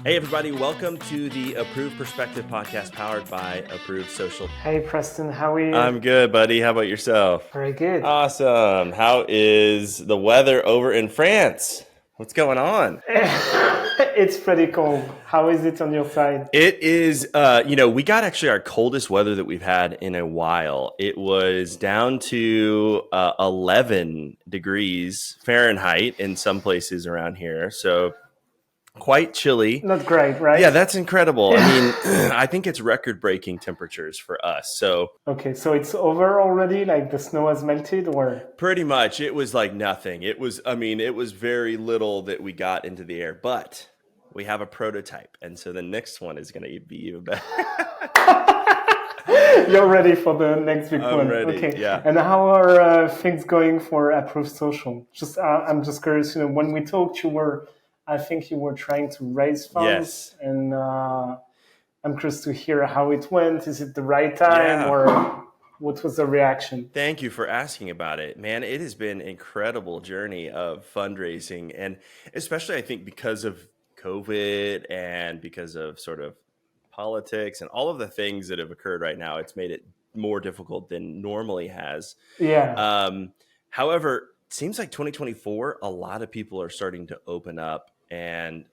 Hey, everybody, welcome to the Approved Perspective podcast powered by Approved Social. Hey, Preston, how are you? I'm good, buddy. How about yourself? Very good. Awesome. How is the weather over in France? What's going on? It's pretty cold. How is it on your side? It is, we got actually our coldest weather that we've had in a while. It was down to 11 degrees Fahrenheit in some places around here. So quite chilly. Not great, right? Yeah, that's incredible. I mean, I think it's record-breaking temperatures for us. So Okay, so it's over already? Like the snow has melted or? pretty much it was like nothing. It was very little that we got into the air, but we have a prototype. And so the next one is going to be even better. You're ready for the next big I'm one. ready, Okay. yeah. And how are things going for Approved Social? I'm just curious, when we talked, I think you were trying to raise funds. Yes. And I'm curious to hear how it went. Is it the right time Yeah. or what was the reaction? Thank you for asking about it. Man, it has been an incredible journey of fundraising. And especially, I think, because of COVID and because of sort of politics and all of the things that have occurred right now, it's made it more difficult than normally has. Yeah. However, it seems like 2024, a lot of people are starting to open up and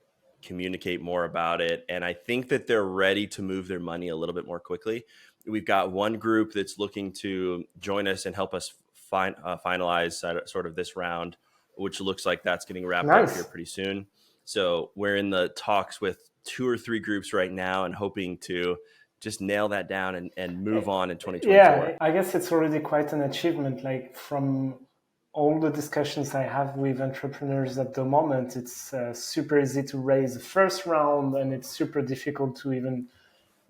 communicate more about it. And I think that they're ready to move their money a little bit more quickly. We've got one group that's looking to join us and help us finalize sort of this round, which looks like that's getting wrapped up Nice. here pretty soon. So we're in the talks with 2 or 3 groups right now and hoping to just nail that down and move on in 2024. Yeah, I guess it's already quite an achievement. Like from all the discussions I have with entrepreneurs at the moment, it's super easy to raise the first round, and it's super difficult to even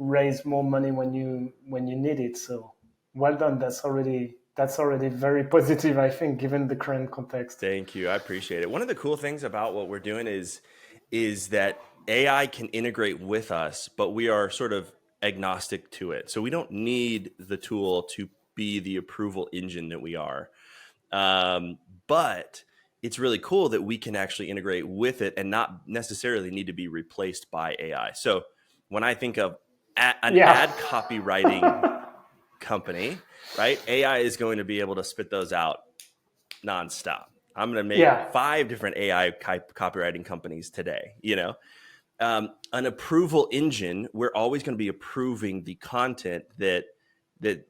raise more money when you need it. So, well done. That's already very positive, I think, given the current context. Thank you. I appreciate it. One of the cool things about what we're doing is that AI can integrate with us, but we are sort of agnostic to it. So we don't need the tool to be the approval engine that we are. But it's really cool that we can actually integrate with it and not necessarily need to be replaced by AI. So when I think of an ad copywriting company, right? AI is going to be able to spit those out nonstop. I'm going to make 5 different AI copywriting companies today, an approval engine, we're always going to be approving the content that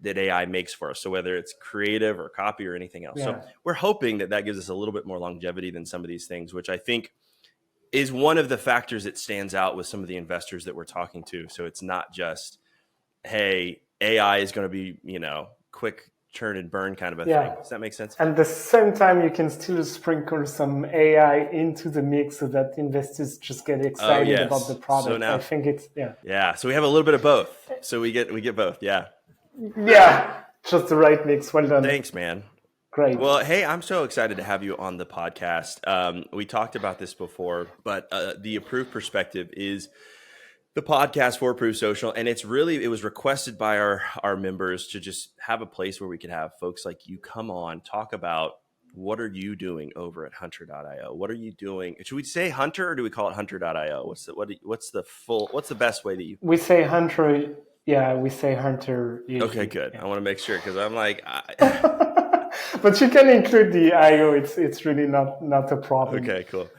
AI makes for us. So whether it's creative or copy or anything else. So we're hoping that gives us a little bit more longevity than some of these things, which I think is one of the factors that stands out with some of the investors that we're talking to. So it's not just, hey, AI is going to be, quick churn and burn kind of a thing. Does that make sense? And at the same time, you can still sprinkle some AI into the mix so that investors just get excited about the product. So now, I think it's, Yeah. So we have a little bit of both. So we get both. Yeah. Yeah. Just the right mix. Well done. Thanks, man. Great. Well, hey, I'm so excited to have you on the podcast. We talked about this before, but the Approved Perspective is the podcast for Approved Social. And it was requested by our members to just have a place where we could have folks like you come on, talk about what are you doing over at hunter.io? What are you doing? Should we say Hunter or do we call it hunter.io? What's the best way that you... We say Hunter. Yeah, we say Hunter. Usually. Okay, good. Yeah. I want to make sure because I'm like... But you can include the IO. It's really not a problem. Okay, cool.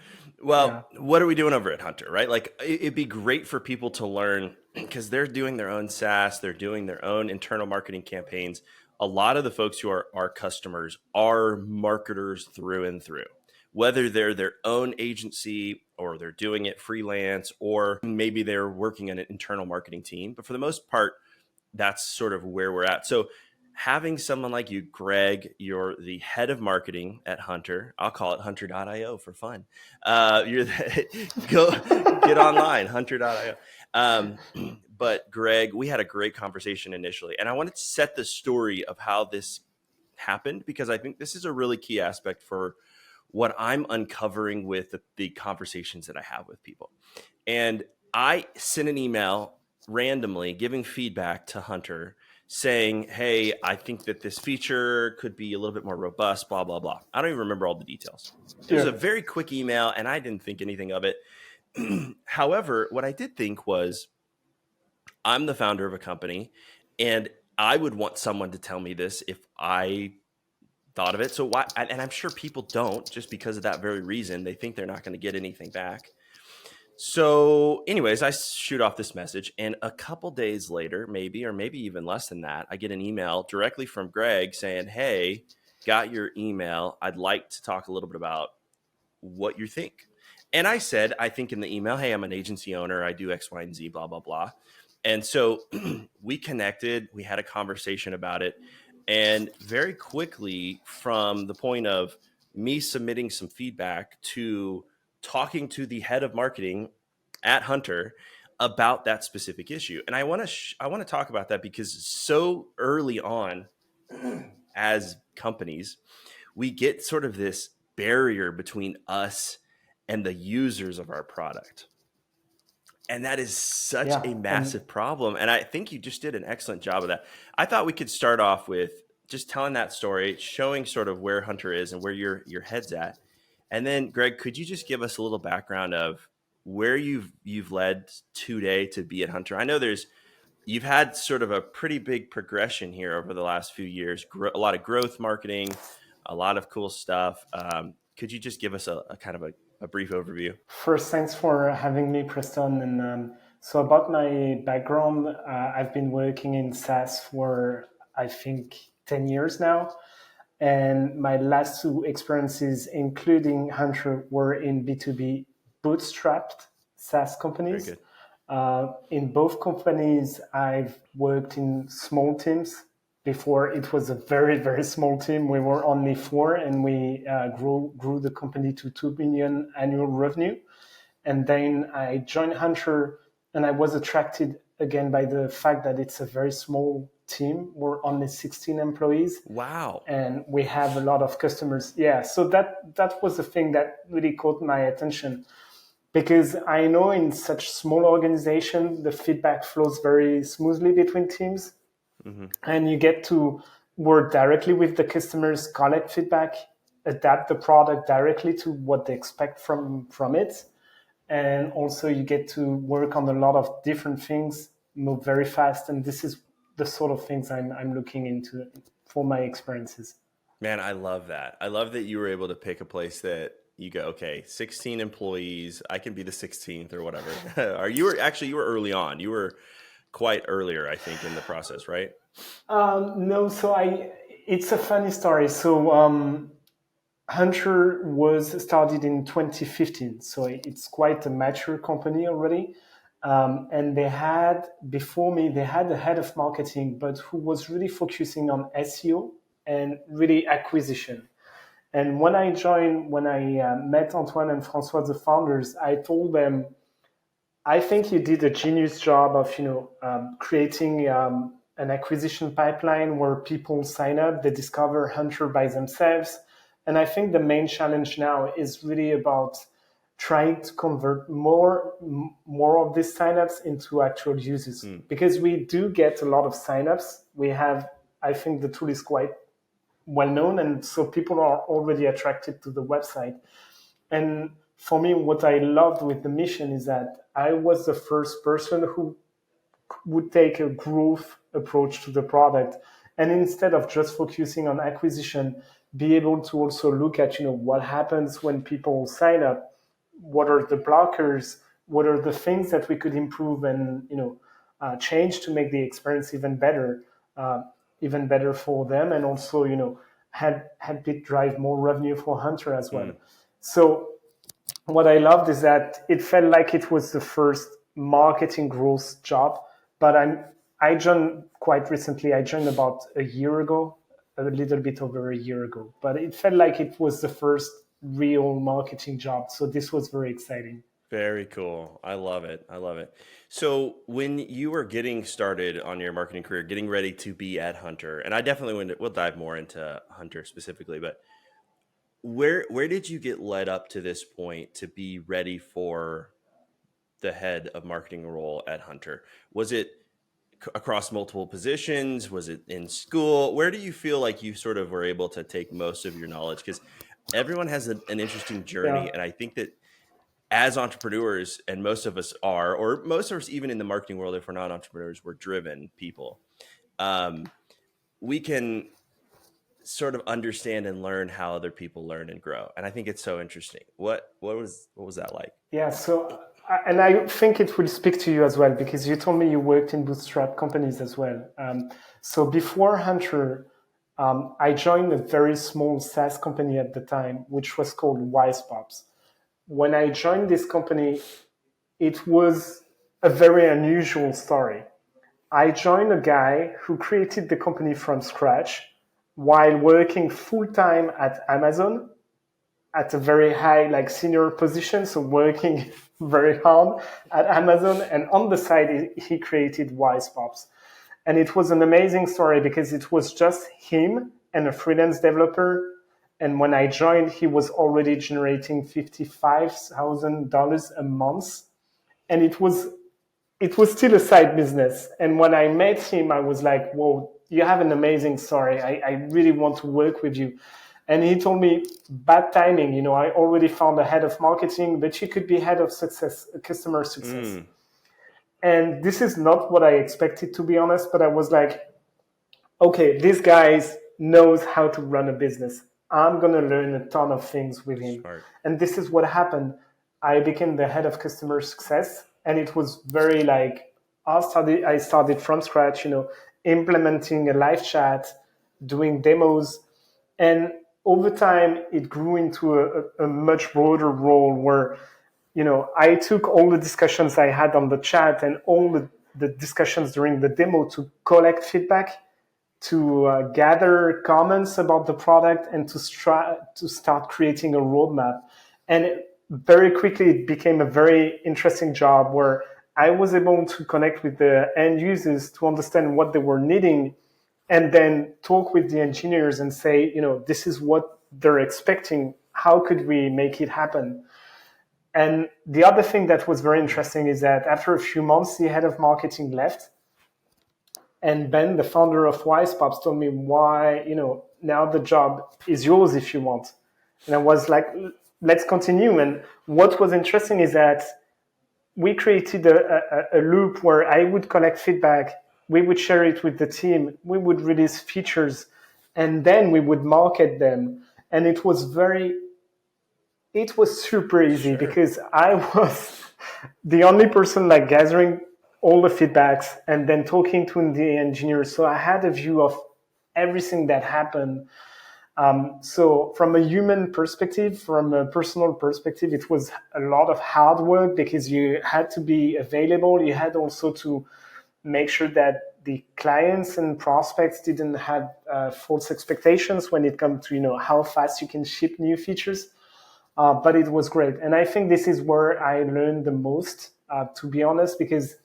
Well, What are we doing over at Hunter, right? Like, it'd be great for people to learn because they're doing their own SaaS, they're doing their own internal marketing campaigns. A lot of the folks who are our customers are marketers through and through, whether they're their own agency or they're doing it freelance, or maybe they're working in an internal marketing team. But for the most part, that's sort of where we're at. So having someone like you, Greg, you're the head of marketing at Hunter. I'll call it hunter.io for fun. Go get online, hunter.io. But Greg, we had a great conversation initially, and I wanted to set the story of how this happened because I think this is a really key aspect for what I'm uncovering with the conversations that I have with people. And I sent an email randomly giving feedback to Hunter saying, hey, I think that this feature could be a little bit more robust, blah, blah, blah. I don't even remember all the details. It was a very quick email and I didn't think anything of it. However, what I did think was I'm the founder of a company, and I would want someone to tell me this if I thought of it. So why? And I'm sure people don't, just because of that very reason. They think they're not going to get anything back. So, anyways, I shoot off this message, and a couple days later, maybe, or maybe even less than that, I get an email directly from Greg saying, "Hey, got your email. I'd like to talk a little bit about what you think." And I said, I think in the email, "Hey, I'm an agency owner. I do X, Y, and Z, blah, blah, blah." And so we connected, we had a conversation about it. And very quickly, from the point of me submitting some feedback to talking to the head of marketing at Hunter about that specific issue. And I want to talk about that because so early on as companies, we get sort of this barrier between us and the users of our product. And that is such Yeah, a and massive problem. And I think you just did an excellent job of that. I thought we could start off with just telling that story, showing sort of where Hunter is and where your head's at. And then Greg, could you just give us a little background of where you've led today to be at Hunter? I know you've had sort of a pretty big progression here over the last few years, a lot of growth marketing, a lot of cool stuff. Could you just give us a kind of a brief overview? first, thanks for having me, Preston. And so, about my background, I've been working in SaaS for, I think, 10 years now. And my last two experiences, including Hunter, were in B2B bootstrapped SaaS Very companies. good. In both companies, I've worked in small teams. Before it was a very, very small team. We were only four, and we grew the company to 2 million annual revenue. And then I joined Hunter, and I was attracted again by the fact that it's a very small team. We're only 16 employees, Wow. and we have a lot of customers. Yeah, so that was the thing that really caught my attention, because I know in such small organization the feedback flows very smoothly between teams, Hmm. and you get to work directly with the customers, collect feedback, adapt the product directly to what they expect from it, and also you get to work on a lot of different things, move very fast, and this is the sort of things I'm looking into for my experiences. Man, I love that. I love that you were able to pick a place that you go, okay, 16 employees, I can be the 16th or whatever. Or you were early on. You were quite earlier, I think, in the process, right? No, so I it's a funny story. So Hunter was started in 2015, so it's quite a mature company already. And they had before me, they had a head of marketing, but who was really focusing on SEO and really acquisition. And when I joined, when I met Antoine and Francois, the founders, I told them, I think you did a genius job of creating an acquisition pipeline where people sign up, they discover Hunter by themselves, and I think the main challenge now is really about trying to convert more of these signups into actual users, Mm, because we do get a lot of signups. We have, I think, the tool is quite well known, and so people are already attracted to the website. And for me, what I loved with the mission is that I was the first person who would take a growth approach to the product, and instead of just focusing on acquisition, be able to also look at what happens when people sign up, what are the blockers, what are the things that we could improve and change to make the experience uh, even better for them, and also help it drive more revenue for Hunter as well. mm. So what I loved is that it felt like it was the first marketing growth job. But I joined quite recently. I joined about a year ago, a little bit over a year ago. But it felt like it was the first real marketing job. So this was very exciting. Very cool. I love it. I love it. So when you were getting started on your marketing career, getting ready to be at Hunter, and I definitely we'll dive more into Hunter specifically, but where did you get led up to this point to be ready for the head of marketing role at Hunter? Was it across multiple positions? Was it in school? Where do you feel like you sort of were able to take most of your knowledge? Because everyone has an interesting Yeah. journey, and I think that as entrepreneurs, and most of us are, or most of us even in the marketing world, if we're not entrepreneurs, we're driven people. Um, we can sort of understand and learn how other people learn and grow, and I think it's so interesting. What was that like? Yeah, so and I think it will speak to you as well because you told me you worked in bootstrap companies as well. So before Hunter, I joined a very small SaaS company at the time, which was called Wise Pops. When I joined this company, it was a very unusual story. I joined a guy who created the company from scratch while working full time at Amazon at a very high, like senior position, so working very hard at Amazon. And on the side, he created Wise Pops. And it was an amazing story because it was just him and a freelance developer. And when I joined, he was already generating $55,000 a month. And it was still a side business. And when I met him, I was like, whoa, you have an amazing story. I really want to work with you. And he told me, bad timing. I already found a head of marketing, but she could be head of success, customer success. Mm, And this is not what I expected, to be honest. But I was like, okay, this guy knows how to run a business. I'm going to learn a ton of things with him. smart. And this is what happened. I became the head of customer success. And it was very like, I started from scratch, implementing a live chat, doing demos. And over time, it grew into a much broader role where, I took all the discussions I had on the chat and all the discussions during the demo to collect feedback, to gather comments about the product, and to start creating a roadmap. And very quickly, it became a very interesting job where I was able to connect with the end users to understand what they were needing, and then talk with the engineers and say, this is what they're expecting. How could we make it happen? And the other thing that was very interesting is that after a few months, the head of marketing left, and Ben, the founder of Wise Pops, told me, why, now the job is yours if you want. And I was like, let's continue. And what was interesting is that we created a loop where I would collect feedback, we would share it with the team, we would release features, and then we would market them. And it was super easy Sure. because I was the only person like gathering all the feedbacks and then talking to the engineers. So I had a view of everything that happened. So from a human perspective, from a personal perspective, it was a lot of hard work because you had to be available. You had also to make sure that the clients and prospects didn't have false expectations when it comes to how fast you can ship new features. But it was great. And I think this is where I learned the most, to be honest, because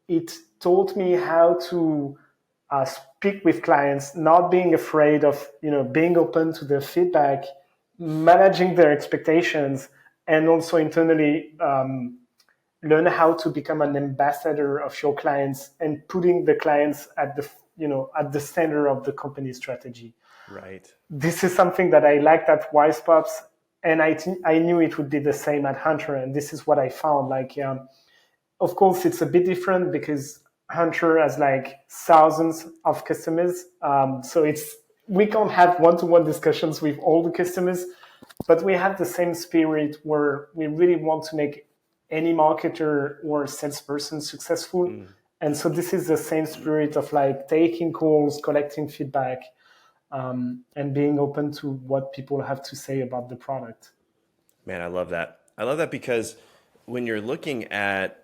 it taught me how to speak with clients, not being afraid of, being open to their feedback, managing their expectations, and also internally learn how to become an ambassador of your clients and putting the clients at the center of the company strategy. Right. This is something that I liked at Wise Pops, and I knew it would be the same at Hunter, and this is what I found. Like, of course, it's a bit different because Hunter has like thousands of customers, so we can't have one-to-one discussions with all the customers, but we have the same spirit where we really want to make any marketer or salesperson successful. Mm. And so this is the same spirit of like taking calls, collecting feedback, and being open to what people have to say about the product. Man, I love that. I love that because when you're looking at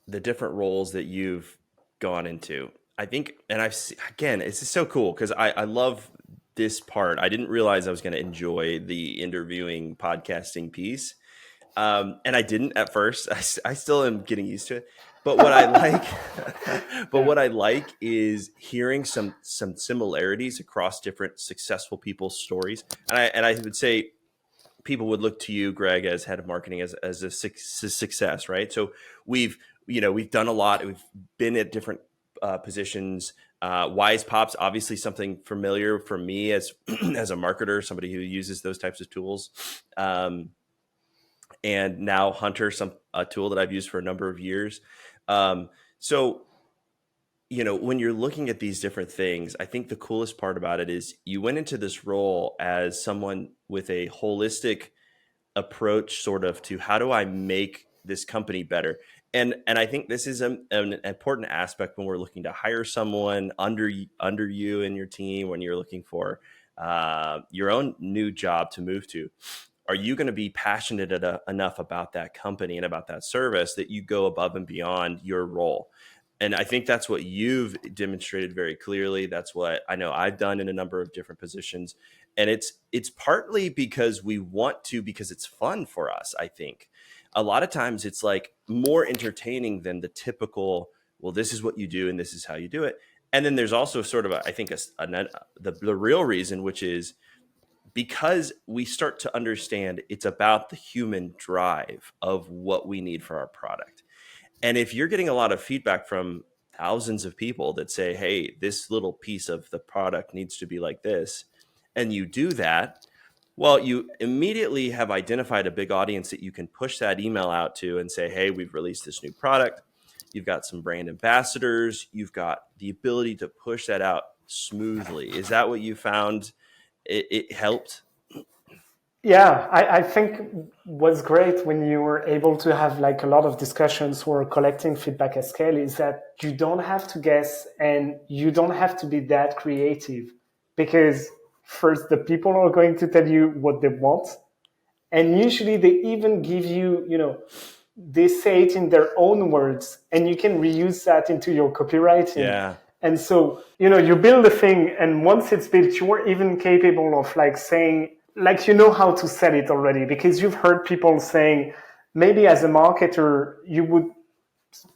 the different roles that you've gone into, I think, and again, it's just so cool because I love this part. I didn't realize I was going to enjoy the interviewing podcasting piece. And I didn't at first. I still am getting used to it. But what I like, but Yeah. what I like is hearing some similarities across different successful people's stories. And I would say people would look to you, Greg, as head of marketing as a success, right? So we've done a lot. We've been at different positions. Wise Pops, obviously something familiar for me as as a marketer, somebody who uses those types of tools. Um, and now Hunter, a tool that I've used for a number of years. So when you're looking at these different things, I think the coolest part about it is you went into this role as someone with a holistic approach, sort of, to how do I make this company better. And I think this is an important aspect when we're looking to hire someone under you and your team, when you're looking for your own new job to move to. Are you going to be passionate enough about that company and about that service that you go above and beyond your role? And I think that's what you've demonstrated very clearly. That's what I know I've done in a number of different positions. And it's partly because we want to, because it's fun for us. I think a lot of times it's like more entertaining than the typical, well, this is what you do and this is how you do it. And then there's also sort of I think the real reason, which is because we start to understand it's about the human drive of what we need for our product. And if you're getting a lot of feedback from thousands of people that say, hey, this little piece of the product needs to be like this, and you do that, well, you immediately have identified a big audience that you can push that email out to and say, hey, we've released this new product. You've got some brand ambassadors. You've got the ability to push that out smoothly. Is that what you found it helped? Yeah, I think what's great when you were able to have like a lot of discussions or collecting feedback at scale is that you don't have to guess and you don't have to be that creative, because first the people are going to tell you what they want, and usually they even give you, they say it in their own words and you can reuse that into your copywriting. Yeah. And so, you build a thing, and once it's built, you're even capable of like saying, like, how to sell it already, because you've heard people saying, maybe as a marketer, you would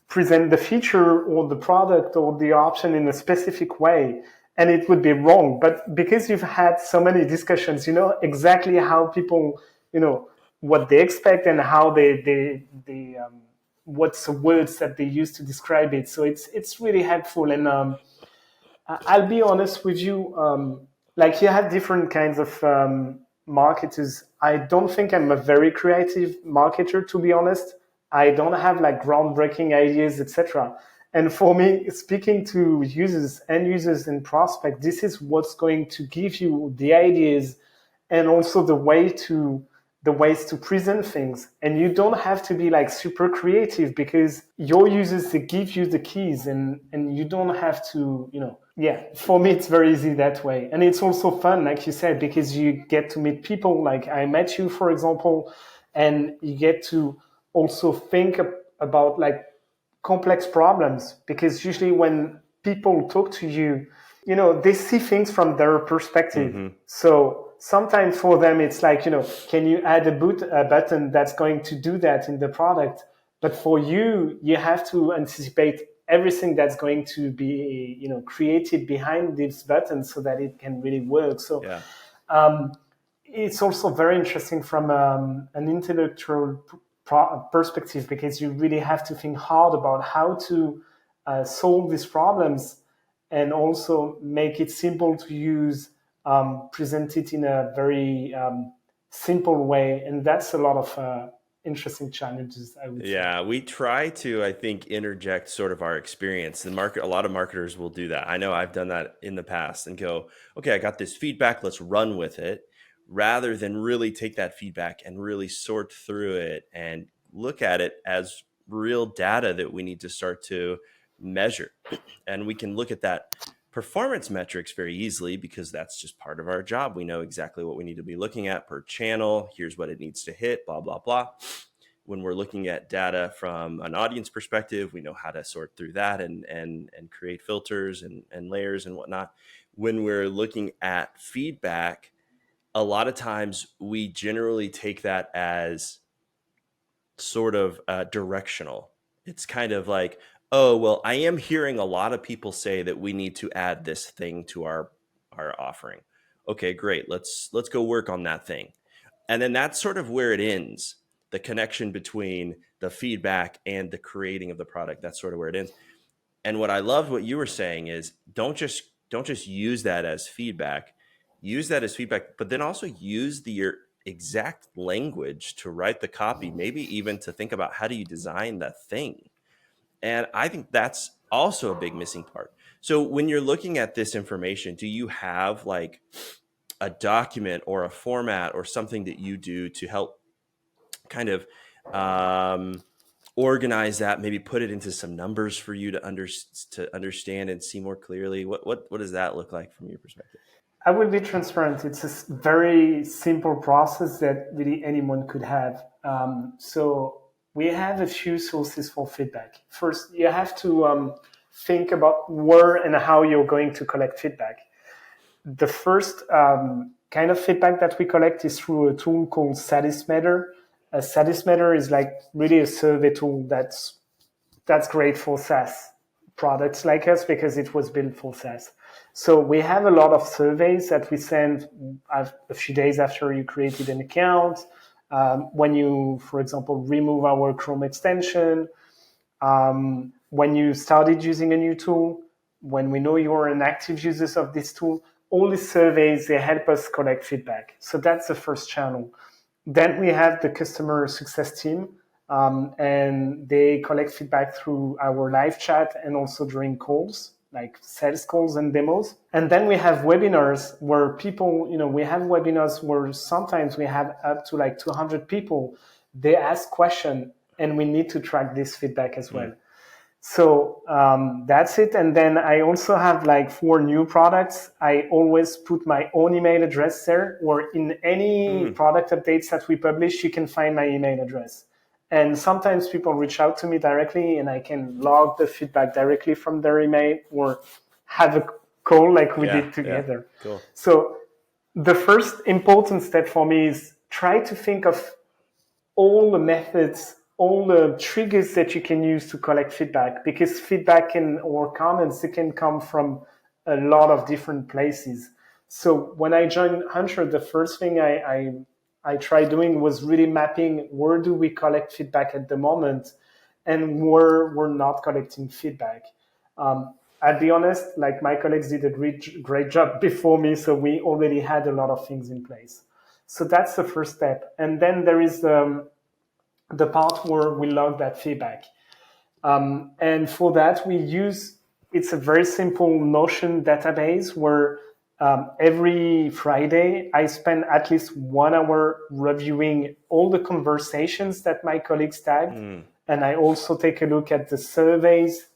present the feature or the product or the option in a specific way, and it would be wrong. But because you've had so many discussions, you know exactly how people, what they expect and how they what's the words that they use to describe it. So it's really helpful. And I'll be honest with you. Like, you have different kinds of marketers. I don't think I'm a very creative marketer, to be honest. I don't have like groundbreaking ideas, etc. And for me, speaking to users, end users, and prospect, this is what's going to give you the ideas and also the ways to present things. And you don't have to be like super creative, because your users, they give you the keys, and you don't have to, yeah, for me it's very easy that way. And it's also fun, like you said, because you get to meet people. Like, I met you, for example, and you get to also think about like complex problems, because usually when people talk to you, they see things from their perspective. Mm-hmm. So sometimes for them it's like, can you add a button that's going to do that in the product? But for you, you have to anticipate everything that's going to be, created behind this button so that it can really work. So Yeah. it's also very interesting from an intellectual perspective, because you really have to think hard about how to solve these problems, and also make it simple to use, present it in a very simple way. And that's a lot of interesting challenges, I would say. Yeah, we try to, I think, interject sort of our experience. A lot of marketers will do that. I know I've done that in the past and go, okay, I got this feedback, let's run with it, rather than really take that feedback and really sort through it and look at it as real data that we need to start to measure. And we can look at that performance metrics very easily, because that's just part of our job. We know exactly what we need to be looking at per channel. Here's what it needs to hit, blah, blah, blah. When we're looking at data from an audience perspective, we know how to sort through that and create filters and layers and whatnot. When we're looking at feedback, a lot of times we generally take that as sort of directional. It's kind of like, oh, well, I am hearing a lot of people say that we need to add this thing to our offering. Okay, great. Let's go work on that thing. And then that's sort of where it ends. The connection between the feedback and the creating of the product. That's sort of where it ends. And what I loved what you were saying is don't just use that as feedback. Use that as feedback, but then also use exact language to write the copy, maybe even to think about how do you design the thing. And I think that's also a big missing part. So when you're looking at this information, do you have like a document or a format or something that you do to help kind of organize that, maybe put it into some numbers for you to understand and see more clearly? What does that look like from your perspective? I will be transparent. It's a very simple process that really anyone could have. So we have a few sources for feedback. First, you have to think about where and how you're going to collect feedback. The first kind of feedback that we collect is through a tool called Satismeter. A Satismeter is like really a survey tool that's great for SaaS products like us because it was built for SaaS. So we have a lot of surveys that we send a few days after you created an account. When you, for example, remove our Chrome extension, when you started using a new tool, when we know you're an active user of this tool, all these surveys, they help us collect feedback. So that's the first channel. Then we have the customer success team, and they collect feedback through our live chat and also during calls, like sales calls and demos. And then we have webinars where people, we have webinars where sometimes we have up to like 200 people. They ask questions and we need to track this feedback as well. So that's it. And then I also have like 4 new products. I always put my own email address there, or in any product updates that we publish, you can find my email address. And sometimes people reach out to me directly and I can log the feedback directly from their email or have a call like we did together. Yeah, cool. So the first important step for me is try to think of all the methods, all the triggers that you can use to collect feedback, because feedback or comments, they can come from a lot of different places. So when I joined Hunter, the first thing I tried doing was really mapping where do we collect feedback at the moment and where we're not collecting feedback. I'll be honest, like my colleagues did a great job before me, so we already had a lot of things in place. So that's the first step. And then there is the part where we log that feedback. And for that, it's a very simple Notion database where every Friday I spend at least 1 hour reviewing all the conversations that my colleagues tagged. And I also take a look at the surveys,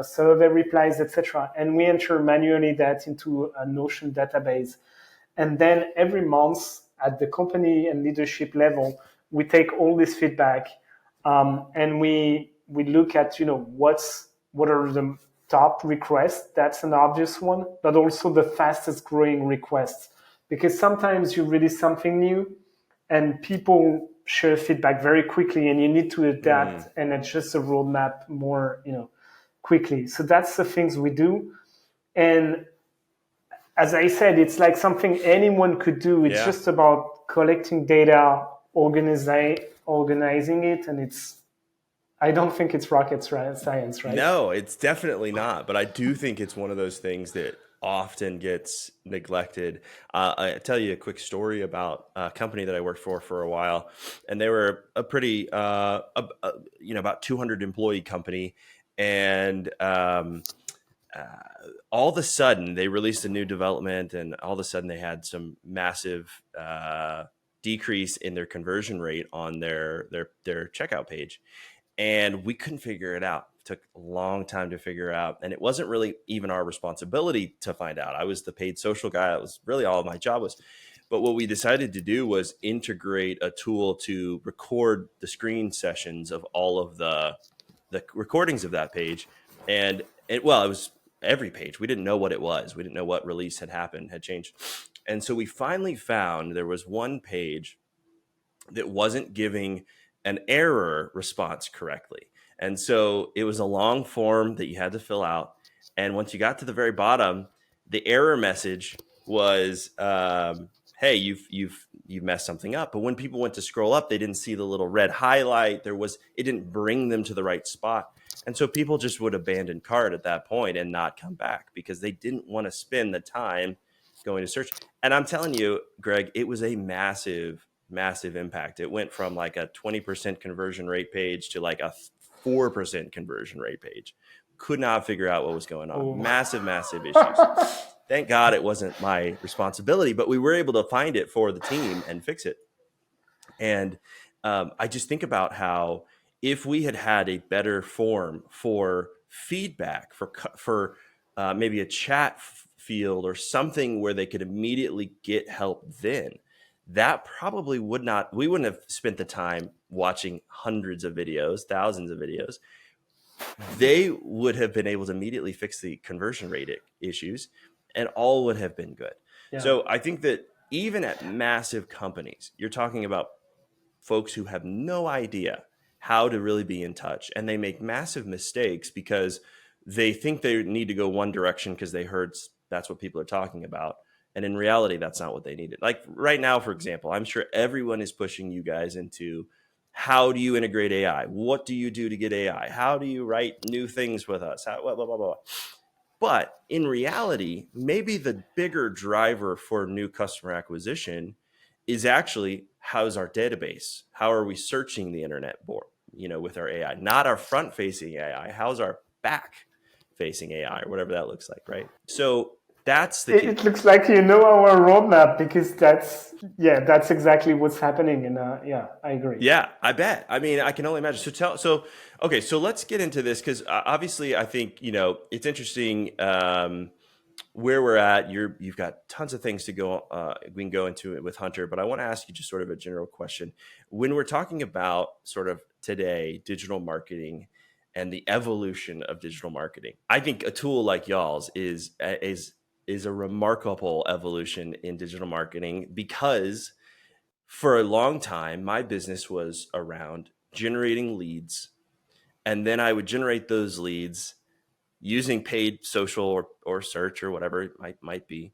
survey replies, etc. And we enter manually that into a Notion database. And then every month at the company and leadership level, we take all this feedback and we look at what are the top requests. That's an obvious one, but also the fastest growing requests, because sometimes you release something new and people share feedback very quickly and you need to adapt and adjust the roadmap more quickly. So that's the things we do. And as I said, it's like something anyone could do. It's just about collecting data, organizing it, and I don't think it's rocket science, right? No, it's definitely not. But I do think it's one of those things that often gets neglected. I tell you a quick story about a company that I worked for a while, and they were a pretty, about 200 employee company, and all of a sudden they released a new development, and all of a sudden they had some massive decrease in their conversion rate on their checkout page. And we couldn't figure it out. It took a long time to figure out. And it wasn't really even our responsibility to find out. I was the paid social guy. That was really all my job was. But what we decided to do was integrate a tool to record the screen sessions of all of the recordings of that page. And it was every page. We didn't know what it was. We didn't know what release had changed. And so we finally found there was one page that wasn't giving an error response correctly. And so it was a long form that you had to fill out. And once you got to the very bottom, the error message was, hey, you've messed something up. But when people went to scroll up, they didn't see the little red highlight. It didn't bring them to the right spot. And so people just would abandon cart at that point and not come back because they didn't want to spend the time going to search. And I'm telling you, Greg, it was a massive massive impact. It went from like a 20% conversion rate page to like a 4% conversion rate page. Could not figure out what was going on. Oh. Massive issues. Thank God it wasn't my responsibility, but we were able to find it for the team and fix it. And I just think about how if we had had a better form for feedback, for maybe a chat field or something where they could immediately get help, then that probably would not. We wouldn't have spent the time watching hundreds of videos, thousands of videos. They would have been able to immediately fix the conversion rate issues, and all would have been good. Yeah. So I think that even at massive companies, you're talking about folks who have no idea how to really be in touch, and they make massive mistakes because they think they need to go one direction because they heard that's what people are talking about, and in reality that's not what they needed. Like right now, for example, I'm sure everyone is pushing you guys into how do you integrate AI, what do you do to get AI, how do you write new things with us, how, blah, blah, blah, blah. But in reality, maybe the bigger driver for new customer acquisition is actually how's our database? How are we searching the internet with our AI? Not our front-facing AI. How's our back-facing AI or whatever that looks like, right? So that's the key. It looks like you know our roadmap, because that's exactly what's happening. And yeah, I agree. Yeah, I bet. I mean, I can only imagine. Okay, so let's get into this because obviously I think, it's interesting where we're at. You've got tons of things to go. We can go into it with Hunter, but I want to ask you just sort of a general question. When we're talking about sort of today, digital marketing and the evolution of digital marketing, I think a tool like y'all's is a remarkable evolution in digital marketing, because for a long time, my business was around generating leads, and then I would generate those leads using paid social or search or whatever it might be.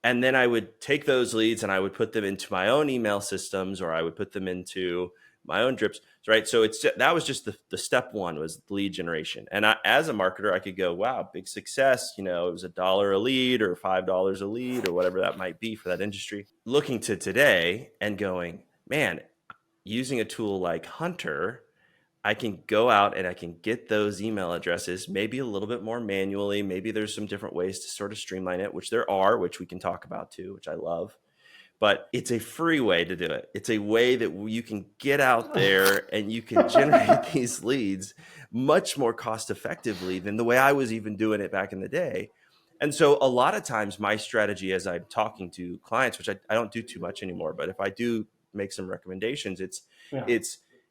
And then I would take those leads and I would put them into my own email systems, or I would put them into my own drips, right? So that was just the step one, was lead generation. And as a marketer, I could go, wow, big success. It was $1 a lead or $5 a lead or whatever that might be for that industry. Looking to today and going, man, using a tool like Hunter, I can go out and I can get those email addresses, maybe a little bit more manually. Maybe there's some different ways to sort of streamline it, which there are, which we can talk about too, which I love. But it's a free way to do it. It's a way that you can get out there and you can generate these leads much more cost effectively than the way I was even doing it back in the day. And so a lot of times my strategy as I'm talking to clients, which I don't do too much anymore, but if I do make some recommendations, it's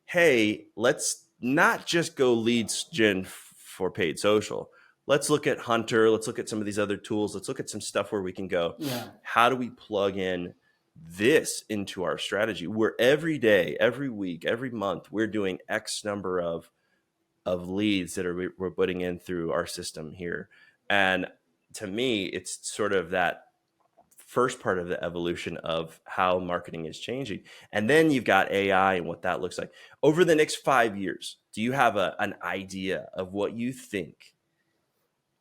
hey, let's not just go leads gen for paid social. Let's look at Hunter. Let's look at some of these other tools. Let's look at some stuff where we can go, how do we plug in this into our strategy, where every day, every week, every month, we're doing X number of leads that we're putting in through our system here. And to me, it's sort of that first part of the evolution of how marketing is changing. And then you've got AI and what that looks like over the next 5 years. Do you have an idea of what you think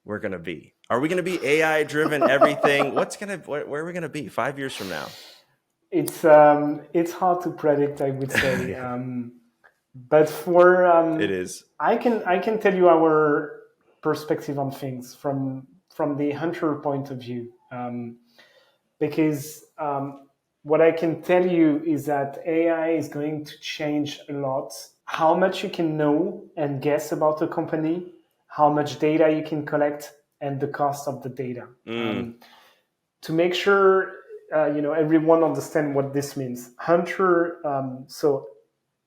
we're going to be? Are we going to be AI driven everything? Where are we going to be 5 years from now? It's hard to predict, I would say. But it is. I can tell you our perspective on things from the Hunter point of view, because what I can tell you is that AI is going to change a lot how much you can know and guess about a company, how much data you can collect, and the cost of the data. To make sure everyone understand what this means. Hunter, so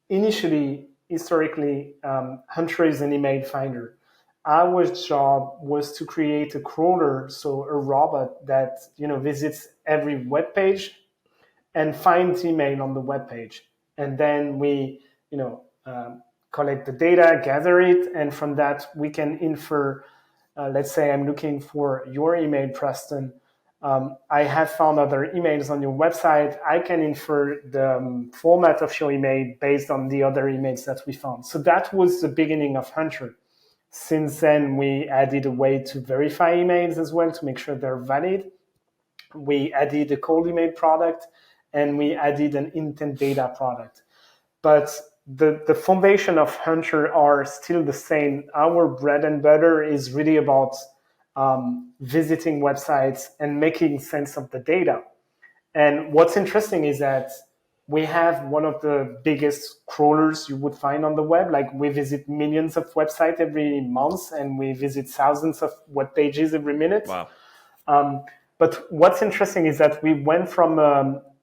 initially, historically, Hunter is an email finder. Our job was to create a crawler, so a robot that visits every web page and finds email on the web page, and then we collect the data, gather it, and from that we can infer. Let's say I'm looking for your email, Preston. I have found other emails on your website. I can infer the format of your email based on the other emails that we found. So that was the beginning of Hunter. Since then, we added a way to verify emails as well to make sure they're valid. We added a cold email product, and we added an intent data product. But the foundation of Hunter are still the same. Our bread and butter is really about visiting websites and making sense of the data. And what's interesting is that we have one of the biggest crawlers you would find on the web. Like we visit millions of websites every month, and we visit thousands of web pages every minute. Wow. But what's interesting is that we went from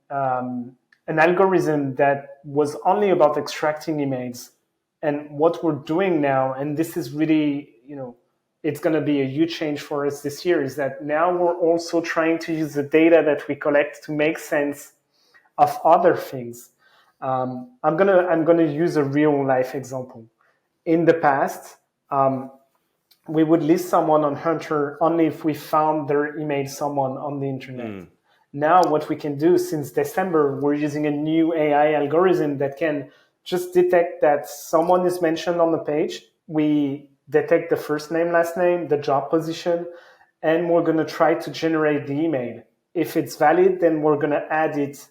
an algorithm that was only about extracting emails, and what we're doing now, and this is really, it's going to be a huge change for us this year, is that now we're also trying to use the data that we collect to make sense of other things. I'm gonna use a real life example. In the past, we would list someone on Hunter only if we found their email someone on the internet. Now, what we can do since December, we're using a new AI algorithm that can just detect that someone is mentioned on the page. We detect the first name, last name, the job position, and we're going to try to generate the email. If it's valid, then we're going to add it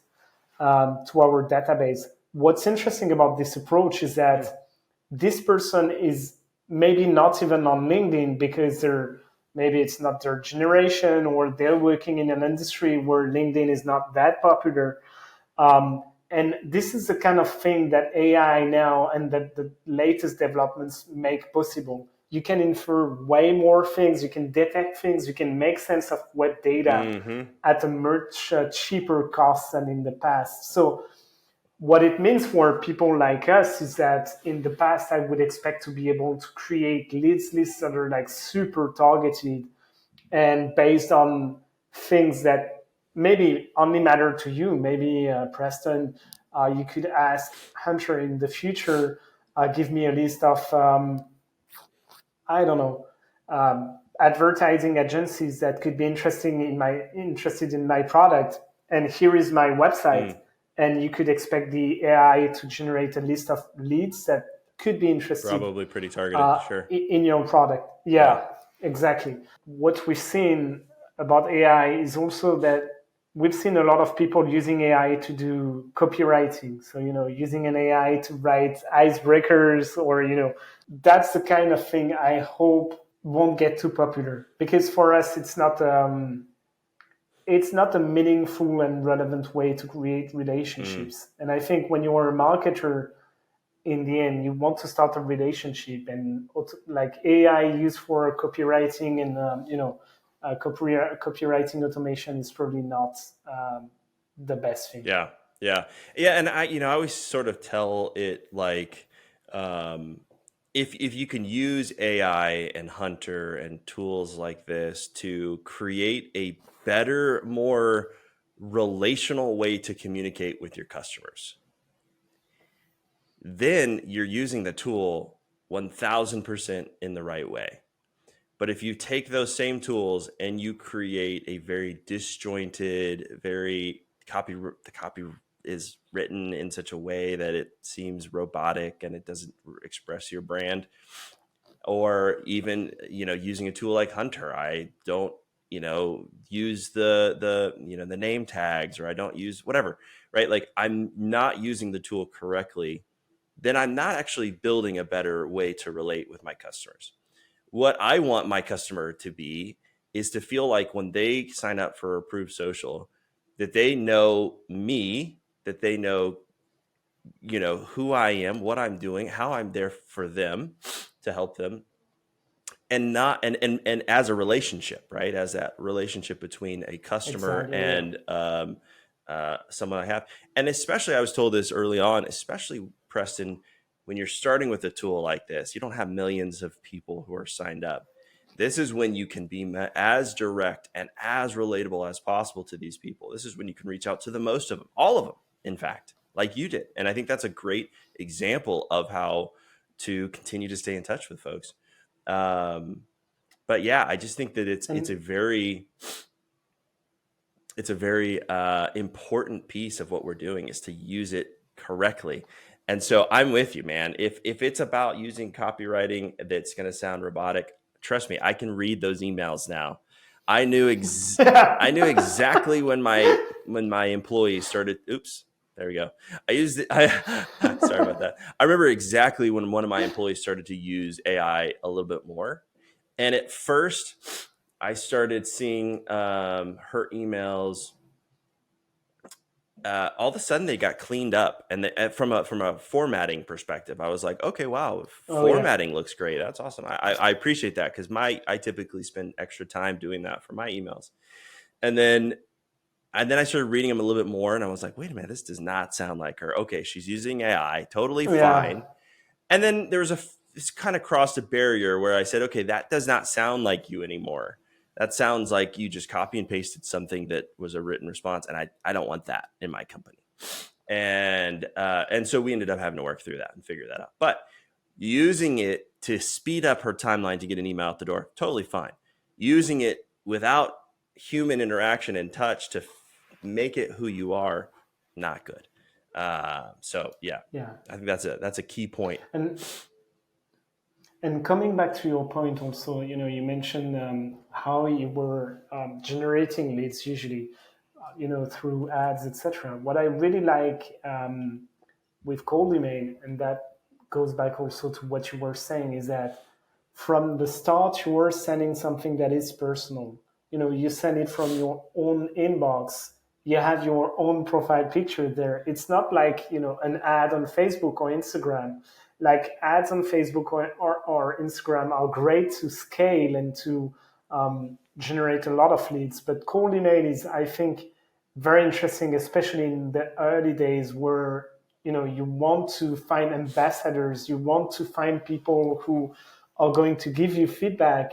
to our database. What's interesting about this approach is that this person is maybe not even on LinkedIn because maybe it's not their generation, or they're working in an industry where LinkedIn is not that popular. And this is the kind of thing that AI now and that the latest developments make possible. You can infer way more things, you can detect things, you can make sense of web data at a much cheaper cost than in the past. So what it means for people like us is that in the past, I would expect to be able to create lists that are like super targeted and based on things that maybe only matter to you. Maybe Preston, you could ask Hunter in the future, give me a list of I don't know, advertising agencies that could be interested in my product, and here is my website, and you could expect the AI to generate a list of leads that could be interested Probably pretty targeted. Sure. in your product. Yeah. Yeah, exactly. What we've seen about AI is also that we've seen a lot of people using AI to do copywriting. So, using an AI to write icebreakers, or, that's the kind of thing I hope won't get too popular, because for us, it's not a meaningful and relevant way to create relationships. And I think when you are a marketer, in the end, you want to start a relationship, and like AI used for copywriting and copywriting automation is probably not the best thing. Yeah. Yeah. Yeah. And I always sort of tell it like, if you can use AI and Hunter and tools like this to create a better, more relational way to communicate with your customers, then you're using the tool 1000% in the right way. But if you take those same tools and you create a very disjointed, the copy is written in such a way that it seems robotic and it doesn't express your brand, or even, using a tool like Hunter, I don't, use the name tags, or I don't use whatever, right? Like I'm not using the tool correctly, then I'm not actually building a better way to relate with my customers. What I want my customer to be is to feel like when they sign up for Approved Social, that they know me, that they know, who I am, what I'm doing, how I'm there for them to help them, and not and as a relationship, right? As that relationship between a customer Exactly. Yeah. and someone I have. And especially, I was told this early on, especially Preston, when you're starting with a tool like this, you don't have millions of people who are signed up. This is when you can be as direct and as relatable as possible to these people. This is when you can reach out to the most of them, all of them, in fact, like you did. And I think that's a great example of how to continue to stay in touch with folks. But yeah, I just think that it's And a very important piece of what we're doing, is to use it correctly. And so I'm with you, man. If it's about using copywriting that's going to sound robotic, trust me, I can read those emails now. I knew exactly when my when my employees started, oops, there we go. I used it. Sorry about that. I remember exactly when one of my employees started to use AI a little bit more. And at first, I started seeing her emails. All of a sudden, they got cleaned up, and from a formatting perspective, I was like, okay, wow, Oh yeah, formatting looks great. That's awesome. I appreciate that because I typically spend extra time doing that for my emails, and then I started reading them a little bit more, and I was like, wait a minute, this does not sound like her. Okay, she's using AI, totally yeah, fine. And then there was this kind of crossed a barrier where I said, okay, that does not sound like you anymore. That sounds like you just copy and pasted something that was a written response, and I don't want that in my company. And so we ended up having to work through that and figure that out. But using it to speed up her timeline to get an email out the door, totally fine. Using it without human interaction and touch to make it who you are, not good. So yeah, yeah. I think that's a key point. And coming back to your point, also, you mentioned how you were generating leads usually, through ads, etc. What I really like with cold email, and that goes back also to what you were saying, is that from the start you were sending something that is personal. You send it from your own inbox. You have your own profile picture there. It's not like an ad on Facebook or Instagram. Like ads on Facebook or Instagram are great to scale and to generate a lot of leads, but cold email is, I think, very interesting, especially in the early days where you want to find ambassadors, you want to find people who are going to give you feedback.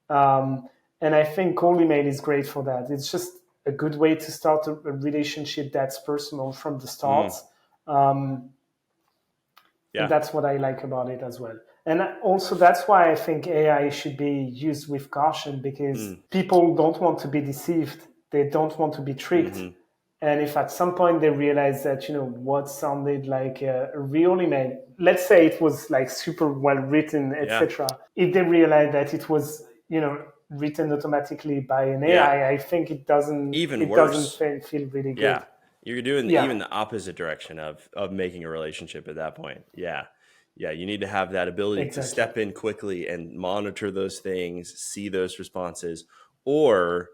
um, and I think cold email is great for that. It's just a good way to start a relationship that's personal from the start. Mm, um, and yeah. that's what I like about it as well. And also, that's why I think AI should be used with caution, because Mm, people don't want to be deceived. They don't want to be tricked. mm-hmm. And if at some point they realize that, what sounded like a real email, let's say it was like super well written, Yeah. etc. If they realize that it was, written automatically by an Yeah. AI, I think Even it doesn't worse. feel really Yeah. good. You're doing Yeah, even the opposite direction of making a relationship at that point. Yeah. Yeah. You need to have that ability to exactly. step in quickly and monitor those things, see those responses, or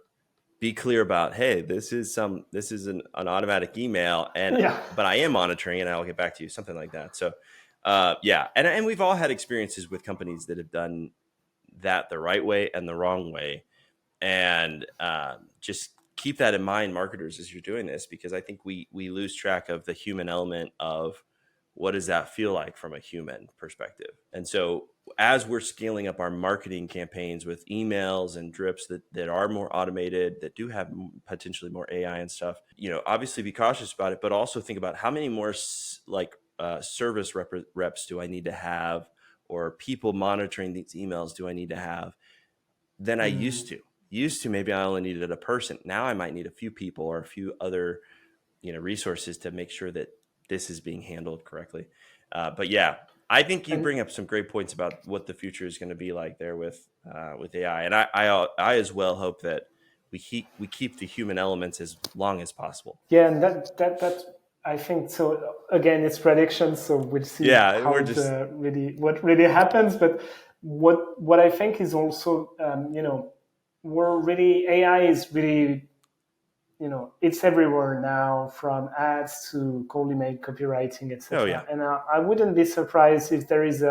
be clear about, hey, this is an automatic email, and Yeah. but I am monitoring and I'll get back to you, something like that. So yeah. And we've all had experiences with companies that have done that the right way and the wrong way. And just keep that in mind, marketers, as you're doing this, because I think we lose track of the human element of what does that feel like from a human perspective. And so as we're scaling up our marketing campaigns with emails and drips that are more automated, that do have potentially more AI and stuff, obviously be cautious about it, but also think about how many more service reps do I need to have, or people monitoring these emails do I need to have than I used Mm. to. Used to, maybe I only needed a person. Now I might need a few people or a few other, resources to make sure that this is being handled correctly. But yeah, I think you And bring up some great points about what the future is going to be like there with AI, and I as well hope that we keep the human elements as long as possible. yeah, and that I think so. Again, it's predictions, so we'll see Yeah, how we're it just what really happens. But what I think is also, we're really AI is really, it's everywhere now, from ads to cold email copywriting, oh etc. yeah, And I wouldn't be surprised if there is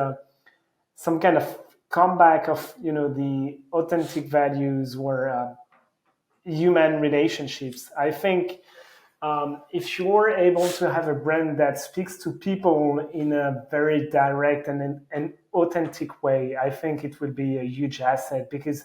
some kind of comeback of the authentic values or human relationships. I think if you're able to have a brand that speaks to people in a very direct and an authentic way, I think it will be a huge asset, because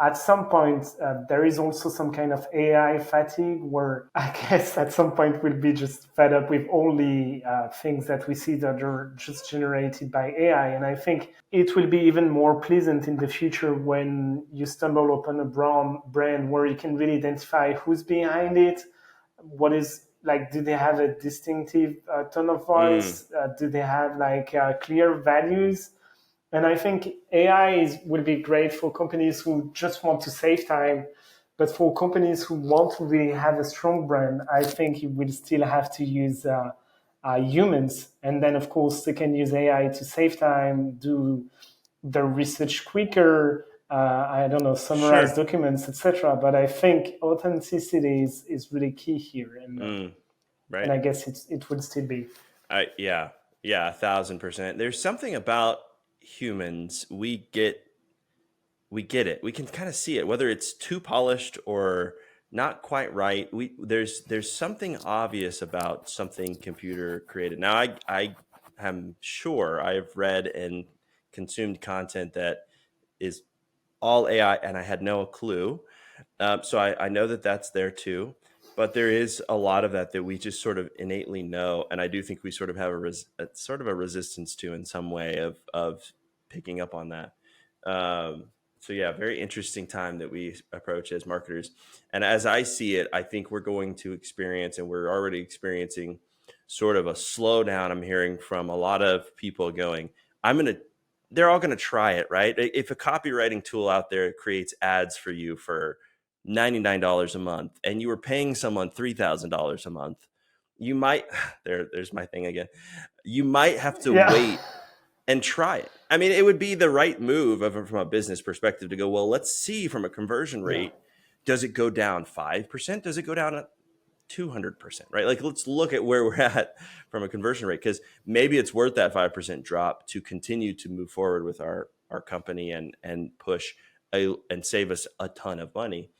at some point there is also some kind of AI fatigue, where I guess at some point we'll be just fed up with all the things that we see that are just generated by AI. And I think it will be even more pleasant in the future when you stumble upon a brand where you can really identify who's behind it, what is like, do they have a distinctive tone of mm, voice, do they have like clear values. And I think AI will be great for companies who just want to save time, But for companies who want to really have a strong brand, I think you will still have to use humans. And then, of course, they can use AI to save time, do the research quicker, I don't know, summarize Sure. documents, etc. But I think authenticity is really key here. And Right. I guess it would still be. Yeah, yeah, 1,000%. There's something about humans. We get it. We can kind of see it, whether it's too polished or not quite right. There's something obvious about something computer created. Now, I am sure I have read and consumed content that is all AI, and I had no clue. So I know that that's there too, but there is a lot of that we just sort of innately know, and I do think we sort of have a sort of a resistance to in some way of picking up on that. So yeah, very interesting time that we approach as marketers, and as I see it, I think we're going to experience, and we're already experiencing, sort of a slowdown. I'm hearing from a lot of people going, "I'm gonna." They're all going to try it, right? If a copywriting tool out there creates ads for you for $99 a month and you were paying someone $3,000 a month, you might there's my thing again. You might have to Yeah. wait and try it. I mean, it would be the right move from a business perspective to go, well, let's see from a conversion Yeah. rate, does it go down 5%? Does it go down 200%, right? Like, let's look at where we're at from a conversion rate, because maybe it's worth that 5% drop to continue to move forward with our company and push and save us a ton of money.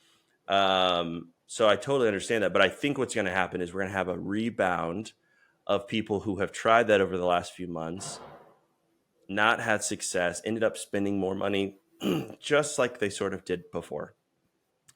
So I totally understand that, but I think what's going to happen is we're going to have a rebound of people who have tried that over the last few months, not had success, ended up spending more money, just like they sort of did before.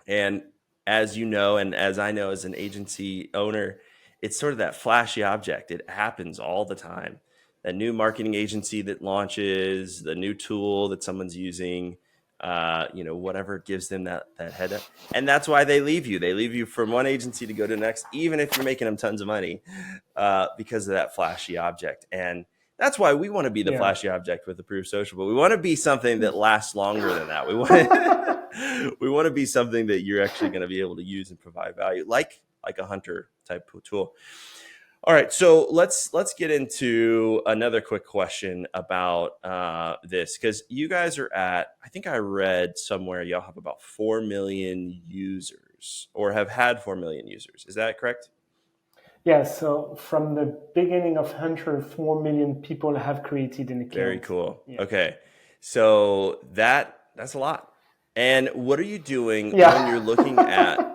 And as you know, and as I know as an agency owner, it's sort of that flashy object. It happens all the time. That new marketing agency that launches, the new tool that someone's using, whatever gives them that head up. And that's why they leave you. They leave you from one agency to go to the next, even if you're making them tons of money, because of that flashy object. And that's why we want to be the Yeah. flashy object with Approved Social, but we want to be something that lasts longer than that. We want to be something that you're actually going to be able to use and provide value, like a hunter type tool. All right, so let's get into another quick question about this, because you guys are at, I think I read somewhere y'all have about 4 million users, or have had 4 million users. Is that correct? Yeah, so from the beginning of Hunter, 4 million people have created an Very account. cool. Yeah. Okay, so that's a lot. And what are you doing when you're looking at? Yeah.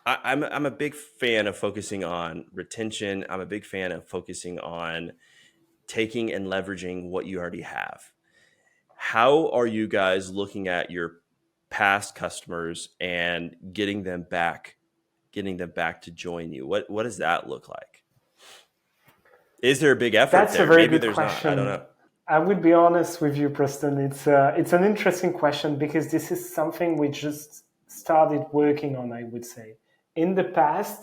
I'm a big fan of focusing on retention. I'm a big fan of focusing on taking and leveraging what you already have. How are you guys looking at your past customers and getting them back to join you? What does that look like? Is there a big effort That's a there? very Maybe good there's not. I don't question. know. I would be honest with you, Preston. It's an interesting question because this is something we just started working on, I would say. In the past,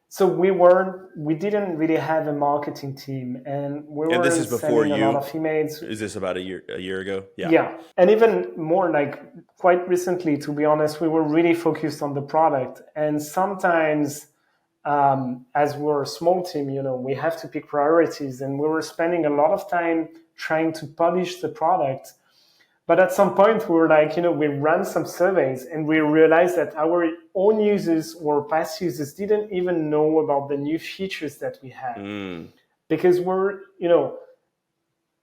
so we didn't really have a marketing team, and we And this is weren't before sending a lot you. of emails. Is this about a year ago? Yeah. Yeah. And even more like quite recently, to be honest, we were really focused on the product. And sometimes, as we're a small team, we have to pick priorities. And we were spending a lot of time trying to polish the product. But at some point, we were like, we ran some surveys and we realized that our own users or past users didn't even know about the new features that we had. Mm, Because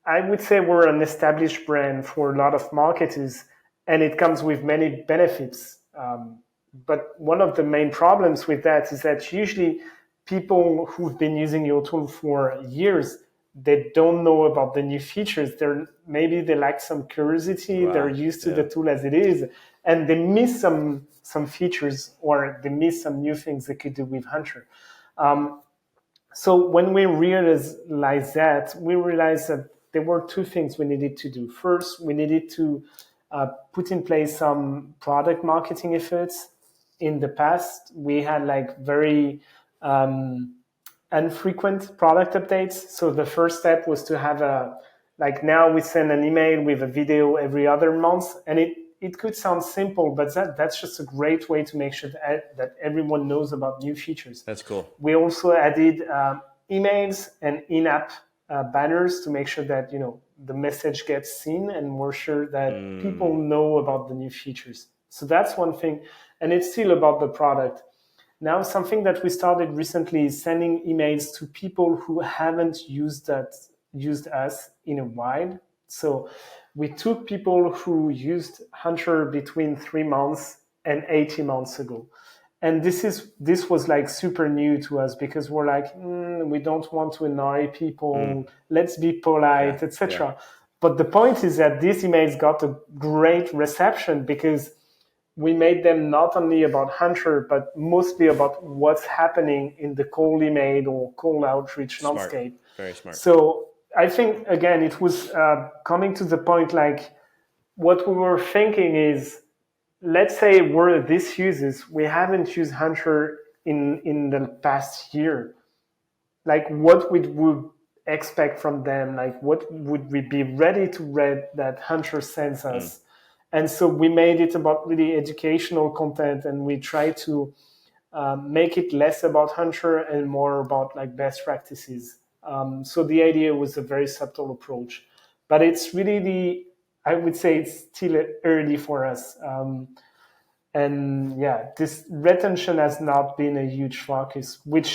I would say we're an established brand for a lot of marketers, and it comes with many benefits. But one of the main problems with that is that usually people who've been using your tool for years, they don't know about the new features. Maybe they lack some curiosity. They're wow. used to the Yeah. tool as it is, and they miss some features or they miss some new things they could do with Hunter. Um, so when we realized that, we realized that there were two things we needed to do. First, we needed to put in place some product marketing efforts. In the past, we had like very infrequent product updates. So the first step was to have now we send an email with a video every other month, and it could sound simple, but that's just a great way to make sure that everyone knows about new features. That's cool. We also added emails and in-app banners to make sure that the message gets seen, and we're sure that people know about the new features. So that's one thing, and it's still about the product. Now, something that we started recently is sending emails to people who haven't used us in a while. So we took people who used Hunter between 3 months and 18 months ago. And this was like super new to us because we're like, we don't want to annoy people. Let's be Yeah. polite, Yeah. etc. But the point is that these emails got a great reception because we made them not only about Hunter, but mostly about what's happening in the cold email or cold outreach Smart. landscape. Very smart. So I think, again, it was coming to the point like what we were thinking is, let's say we're these users, we haven't used Hunter in the past year. Like what would expect from them? Like what would we be ready to read that Hunter sends us? And so we made it about really educational content, and we try to make it less about Hunter and more about like best practices. So the idea was a very subtle approach, but it's really I would say it's still early for us. And yeah, this retention has not been a huge focus, which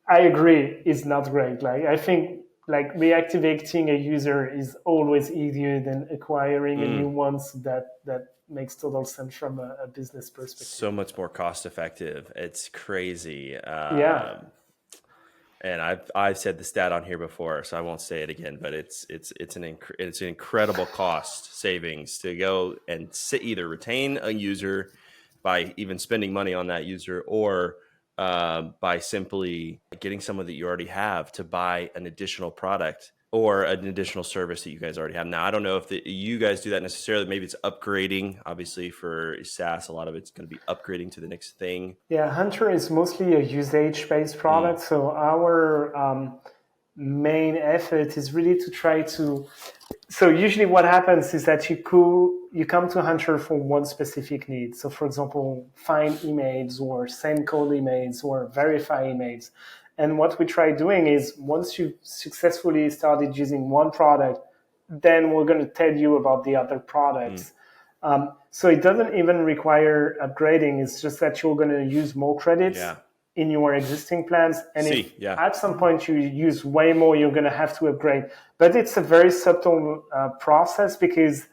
I agree is not great. Like I think like reactivating a user is always easier than acquiring a new one. So that makes total sense from a business perspective. So much more cost effective. It's crazy. Yeah. And I've said the stat on here before, so I won't say it again. But it's an incredible cost savings to go and either retain a user by even spending money on that user, or by simply getting someone that you already have to buy an additional product or an additional service that you guys already have. Now, I don't know if you guys do that necessarily. Maybe it's upgrading. Obviously, for SaaS, a lot of it's going to be upgrading to the next thing. Yeah, Hunter is mostly a usage-based product. So our main effort is really to try to. So usually, what happens is that you come to Hunter for one specific need. So, for example, find emails or send cold emails or verify emails. And what we try doing is once you successfully started using one product, then we're going to tell you about the other products. So it doesn't even require upgrading. It's just that you're going to use more credits Yeah. in your existing plans. And if Yeah. at some point you use way more, you're going to have to upgrade. But it's a very subtle process because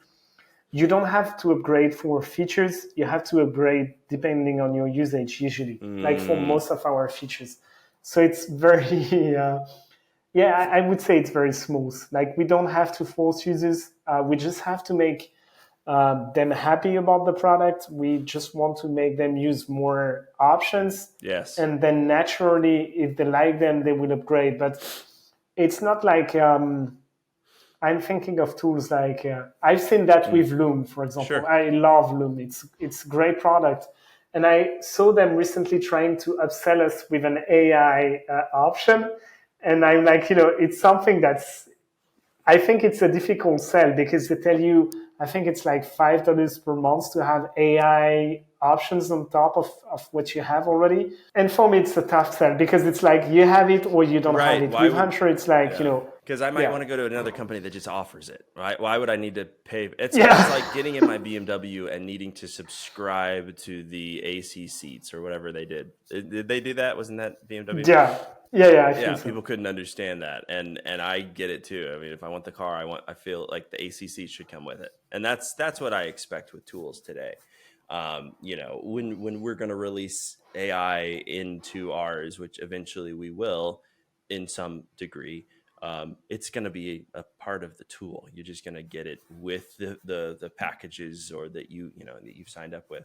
you don't have to upgrade for features. You have to upgrade depending on your usage, usually, like for most of our features. So it's very, yeah, I would say it's very smooth. Like we don't have to force users. We just have to make them happy about the product. We just want to make them use more options. Yes. And then naturally, if they like them, they will upgrade. But it's not like I'm thinking of tools like I've seen that with Loom, for example. Sure. I love Loom. It's a great product. And I saw them recently trying to upsell us with an AI option. And I'm like, it's something that's I think it's a difficult sell because they tell you, I think it's like $5 per month to have AI options on top of what you have already. And for me, it's a tough sell because it's like you have it or you don't have it. With Hunter, it's like, because I might want to go to another company that just offers it, right? Why would I need to pay? It's like getting in my BMW and needing to subscribe to the AC seats or whatever they did. Did they do that? Wasn't that BMW? Yeah. I think so. People couldn't understand that, and I get it too. I mean, if I want the car, I feel like the AC seats should come with it, and that's what I expect with tools today. When we're going to release AI into ours, which eventually we will, in some degree, it's going to be a part of the tool. You're just going to get it with the packages or that that you've signed up with.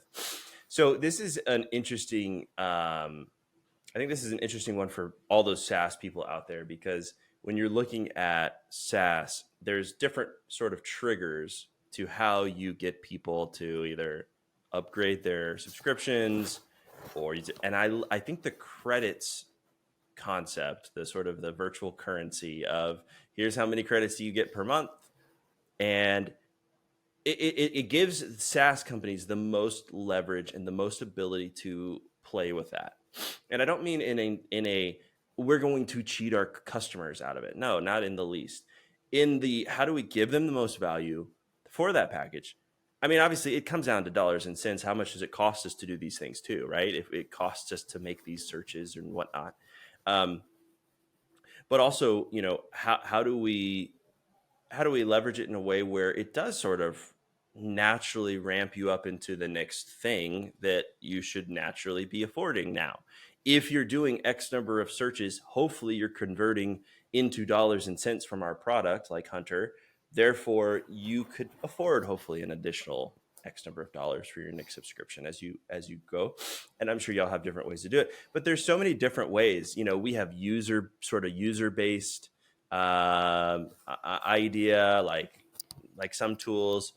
So this is an interesting. I think this is an interesting one for all those SaaS people out there, because when you're looking at SaaS, there's different sort of triggers to how you get people to either upgrade their subscriptions I think the credits concept, the sort of the virtual currency of here's how many credits do you get per month, and it gives SaaS companies the most leverage and the most ability to play with that. And I don't mean in a we're going to cheat our customers out of it. No, not in the least. In the how do we give them the most value for that package? I mean, obviously, it comes down to dollars and cents. How much does it cost us to do these things too, right? If it costs us to make these searches and whatnot, um, but also, how do we leverage it in a way where it does sort of naturally ramp you up into the next thing that you should naturally be affording now? If you're doing X number of searches, hopefully you're converting into dollars and cents from our product like Hunter. Therefore, you could afford hopefully an additional X number of dollars for your next subscription as you go. And I'm sure y'all have different ways to do it. But there's so many different ways. We have user based idea, like some tools.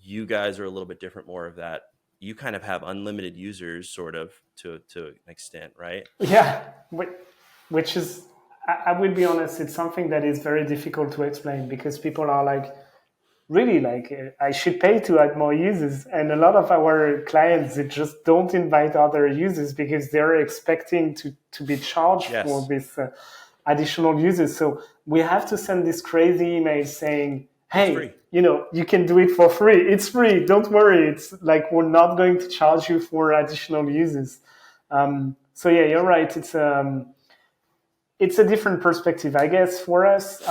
You guys are a little bit different, more of that. You kind of have unlimited users, sort of, to an extent, right? Yeah, which is, I will be honest, it's something that is very difficult to explain because people are like, really, like, I should pay to add more users. And a lot of our clients, they just don't invite other users because they're expecting to be charged for Yes, this additional users. So we have to send this crazy email saying, it's hey, free. you can do it for free. It's free. Don't worry. It's like we're not going to charge you for additional users. So yeah, you're right. It's a different perspective, I guess, for us.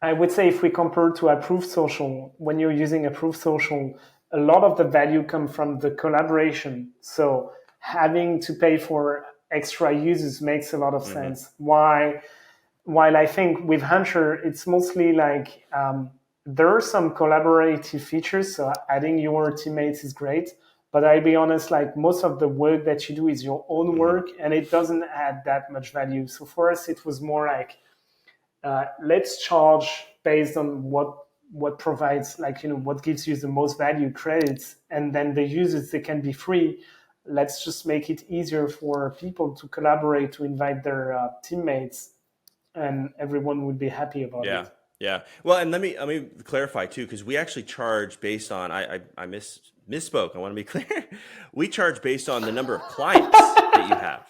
I would say if we compare to approved social, when you're using approved social, a lot of the value comes from the collaboration. So having to pay for extra users makes a lot of Hmm. sense. Why? While I think with Hunter, it's mostly like there are some collaborative features. So adding your teammates is great. But I'll be honest, like most of the work that you do is your own Hmm. work and it doesn't add that much value. So for us, it was more like let's charge based on what provides, like, what gives you the most value, credits, and then the users, they can be free. Let's just make it easier for people to collaborate, to invite their teammates, and everyone would be happy about Yeah, it. yeah. Well, and let me clarify too, because we actually charge based on, I misspoke. I want to be clear. We charge based on the number of clients that you have.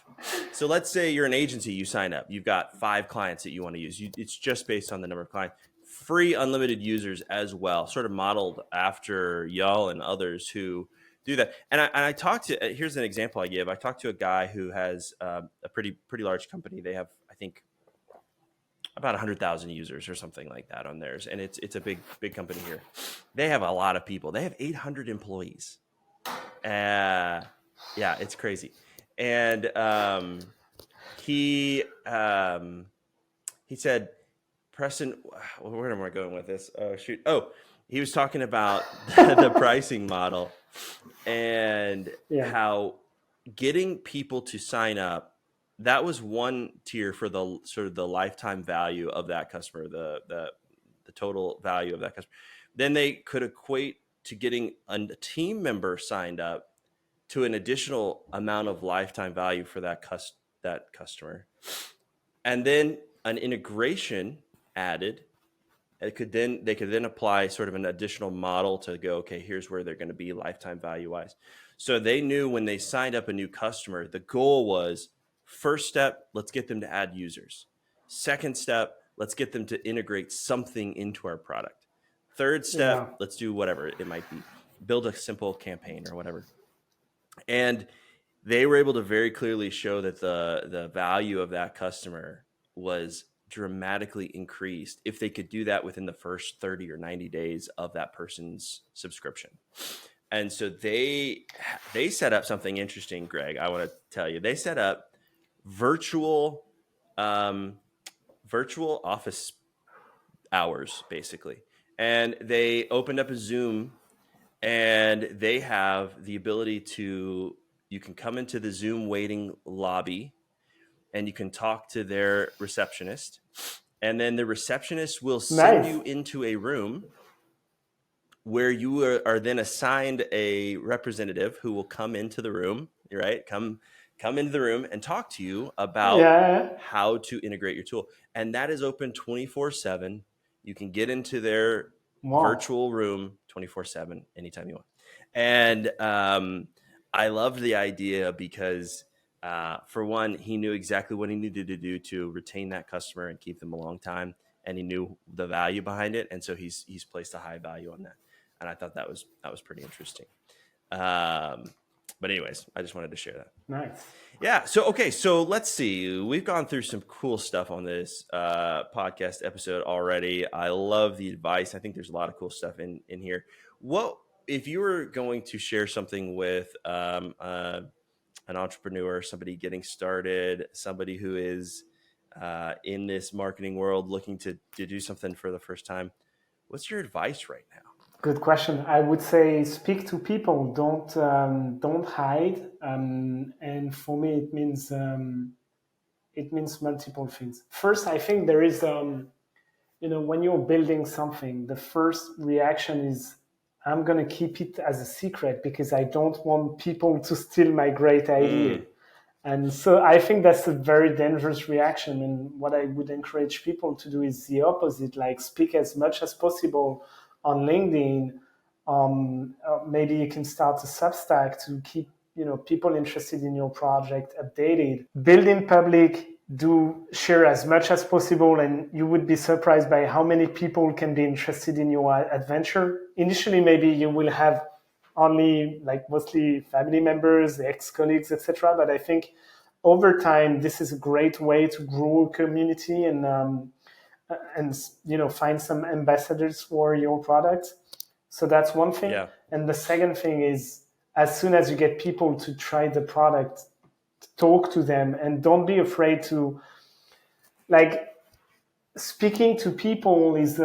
So let's say you're an agency, you sign up, you've got 5 clients that you want to use. It's just based on the number of clients. Free unlimited users as well, sort of modeled after y'all and others who do that. And I talked to, here's an example I give. I talked to a guy who has a pretty large company. They have, I think, about 100,000 users or something like that on theirs, and it's a big company here. They have a lot of people. They have 800 employees. Yeah, it's crazy. And he said, Preston, where am I going with this? Oh shoot! Oh, he was talking about the pricing model and Yeah, how getting people to sign up, that was one tier for the sort of the lifetime value of that customer, the total value of that customer. Then they could equate to getting a team member signed up to an additional amount of lifetime value for that customer, and then an integration added. They could then apply sort of an additional model to go, okay, here's where they're going to be lifetime value wise. So they knew when they signed up a new customer, the goal was, first step, let's get them to add users. Second step, let's get them to integrate something into our product. Third step, yeah, let's do whatever it might be, build a simple campaign or whatever. And they were able to very clearly show that the value of that customer was dramatically increased if they could do that within the first 30 or 90 days of that person's subscription. And so they set up something interesting, Greg. I want to tell you, they set up virtual um, virtual office hours, basically, and they opened up a Zoom, and they have the ability to, you can come into the Zoom waiting lobby and you can talk to their receptionist, and then the receptionist will send nice. you into a room where you are then assigned a representative who will come into the room, right? Come into the room and talk to you about Yeah, how to integrate your tool. And that is open 24/7. You can get into their Wow. virtual room 24/7 anytime you want. And I loved the idea because for one, he knew exactly what he needed to do to retain that customer and keep them a long time, and he knew the value behind it, and so he's placed a high value on that. And I thought that was pretty interesting. um, but anyways, I just wanted to share that. Nice. Yeah. So, okay. So let's see. We've gone through some cool stuff on this podcast episode already. I love the advice. I think there's a lot of cool stuff in here. What if you were going to share something with an entrepreneur, somebody getting started, somebody who is in this marketing world looking to do something for the first time? What's your advice right now? Good question. I would say speak to people. Don't hide. And for me, it means multiple things. First, I think there is when you're building something, the first reaction is I'm going to keep it as a secret because I don't want people to steal my great idea. Mm, And so I think that's a very dangerous reaction. And what I would encourage people to do is the opposite, like speak as much as possible on LinkedIn. Maybe you can start a Substack to keep people interested in your project updated. Build in public, do share as much as possible, and you would be surprised by how many people can be interested in your adventure. Initially, maybe you will have only like mostly family members, ex-colleagues, etc. But I think over time, this is a great way to grow a community and find some ambassadors for your product. So that's one thing. yeah. And the second thing is, as soon as you get people to try the product, talk to them and don't be afraid to like speaking to people is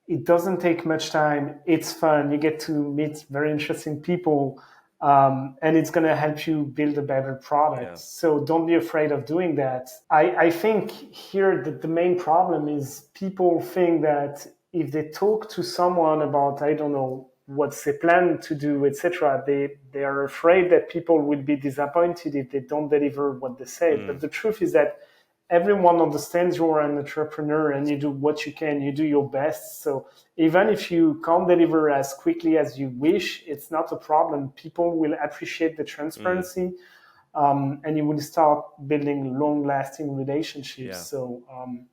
it doesn't take much time. It's fun. You get to meet very interesting people, and it's going to help you build a better product. Yeah. So don't be afraid of doing that. I think here the main problem is people think that if they talk to someone about, I don't know, what they plan to do, etc., they are afraid that people will be disappointed if they don't deliver what they said. But Mm, the truth is that everyone understands you're an entrepreneur and you do what you can, you do your best. So even if you can't deliver as quickly as you wish, it's not a problem. People will appreciate the mm, transparency, and you will start building long lasting relationships. yeah. So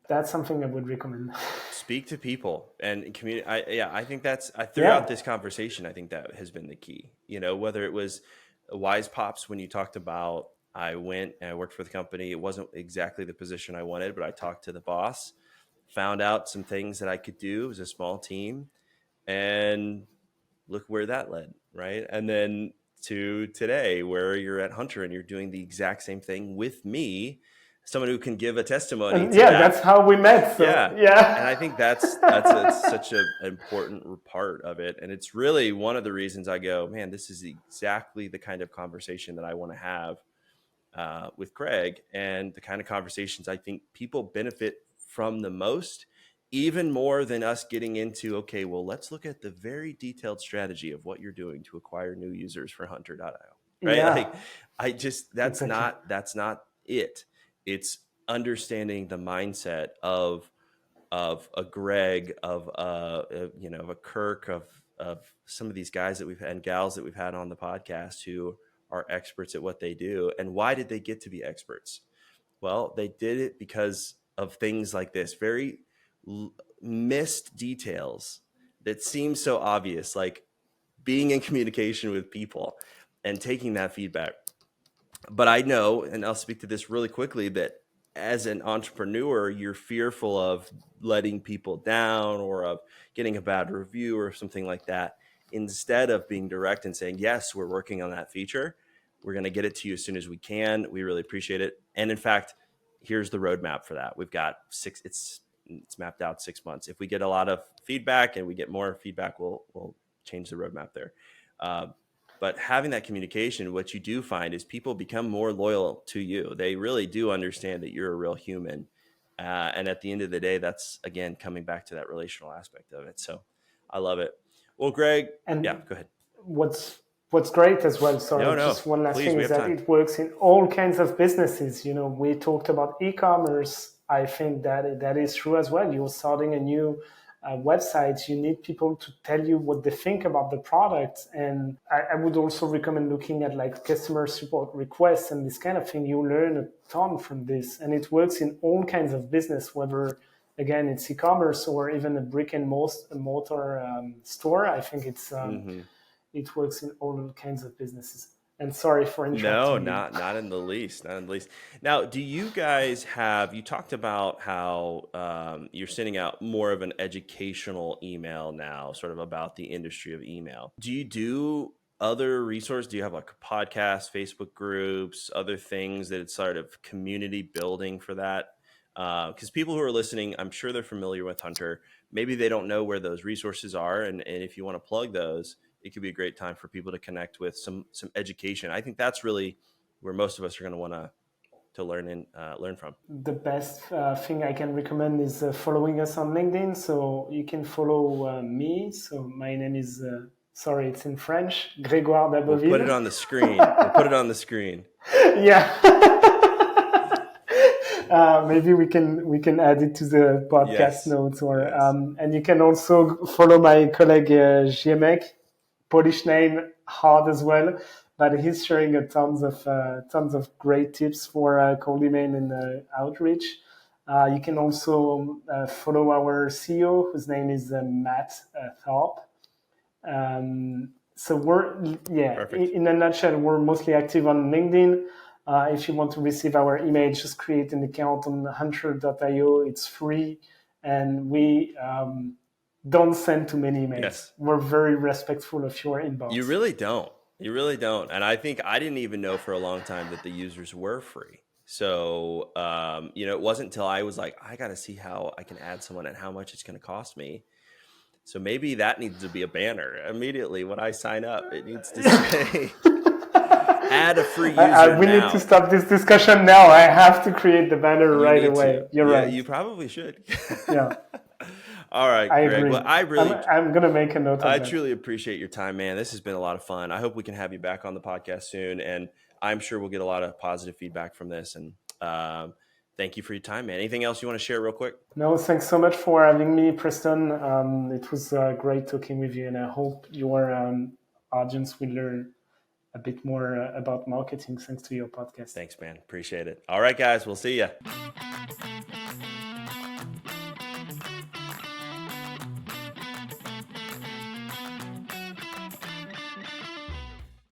that's something I would recommend. Speak to people and community. I think that's throughout Yeah. this conversation. I think that has been the key. Whether it was Wise Pops when you talked about I went and I worked for the company. It wasn't exactly the position I wanted, but I talked to the boss, found out some things that I could do. It was a small team, and look where that led, right? And then to today, where you're at Hunter and you're doing the exact same thing with me, someone who can give a testimony And to yeah, that's that. how we met. So Yeah. And I yeah. think that's such an important part of it. And it's really one of the reasons I go, man, this is exactly the kind of conversation that I want to have with Craig, and the kind of conversations I think people benefit from the most, even more than us getting into, okay, well, let's look at the very detailed strategy of what you're doing to acquire new users for Hunter.io, right? Like, Yeah, exactly. that's not it. It's understanding the mindset of a Greg, of of a Kirk, of some of these guys that we've had and gals that we've had on the podcast who are experts at what they do. And why did they get to be experts? Well, they did it because of things like this, very missed details that seem so obvious, like being in communication with people and taking that feedback. But I know, and I'll speak to this really quickly, that as an entrepreneur, you're fearful of letting people down or of getting a bad review or something like that. Instead of being direct and saying, yes, we're working on that feature. We're going to get it to you as soon as we can. We really appreciate it. And in fact, here's the roadmap for that. We've got it's mapped out 6 months. If we get a lot of feedback and we get more feedback, we'll change the roadmap there. Uh, but having that communication, what you do find is people become more loyal to you. They really do understand that you're a real human. And at the end of the day, that's, again, coming back to that relational aspect of it. So I love it. Well, Greg, yeah, And go ahead. what's great as well, sorry, No, just one last please, thing, we is have that time. it works in all kinds of businesses. We talked about e-commerce. I think that is true as well. You're starting a new websites, you need people to tell you what they think about the product. And I would also recommend looking at like customer support requests and this kind of thing. You learn a ton from this, and it works in all kinds of business, whether again it's e-commerce or even a brick and mortar store. I think it works in all kinds of businesses. And sorry for No, interrupting you. not in the least, not in the least. Now, do you guys have? You talked about how you're sending out more of an educational email now, sort of about the industry of email. Do you do other resources? Do you have like a podcast, Facebook groups, other things that it's sort of community building for that? Because people who are listening, I'm sure they're familiar with Hunter. Maybe they don't know where those resources are, and if you want to plug those, it could be a great time for people to connect with some education. I think that's really where most of us are going to want to learn from. The best thing I can recommend is following us on LinkedIn. So you can follow me. So my name is, sorry, it's in French, Grégoire We'll put it d'Abbeville. on the screen. We'll put it on the screen. Yeah. Maybe we can add it to the podcast Yes. notes, or Yes. and you can also follow my colleague Ziemek, Polish name, hard as well, but he's sharing a tons of great tips for cold email and outreach. You can also follow our CEO, whose name is Matt Thorpe. So Perfect. in a nutshell, we're mostly active on LinkedIn. If you want to receive our email, just create an account on hunter.io. It's free, and we don't send too many emails. Yes. We're very respectful of your You inbox. really don't. You really don't. And I think I didn't even know for a long time that the users were free. So, it wasn't until I was like, I got to see how I can add someone and how much it's going to cost me. So maybe that needs to be a banner immediately when I sign up. It needs to say, add a free user We need to now. stop this discussion now. I have to create the banner You right need away. to. You're Yeah, right. you probably should. Yeah, All right, I Greg. Well, agree. I'm gonna make a note of I that. truly appreciate your time, man. This has been a lot of fun. I hope we can have you back on the podcast soon, and I'm sure we'll get a lot of positive feedback from this. And thank you for your time, man. Anything else you want to share, real quick? No, thanks so much for having me, Preston. It was great talking with you, and I hope your audience will learn a bit more about marketing thanks to your podcast. Thanks, man. Appreciate it. All right, guys. We'll see you.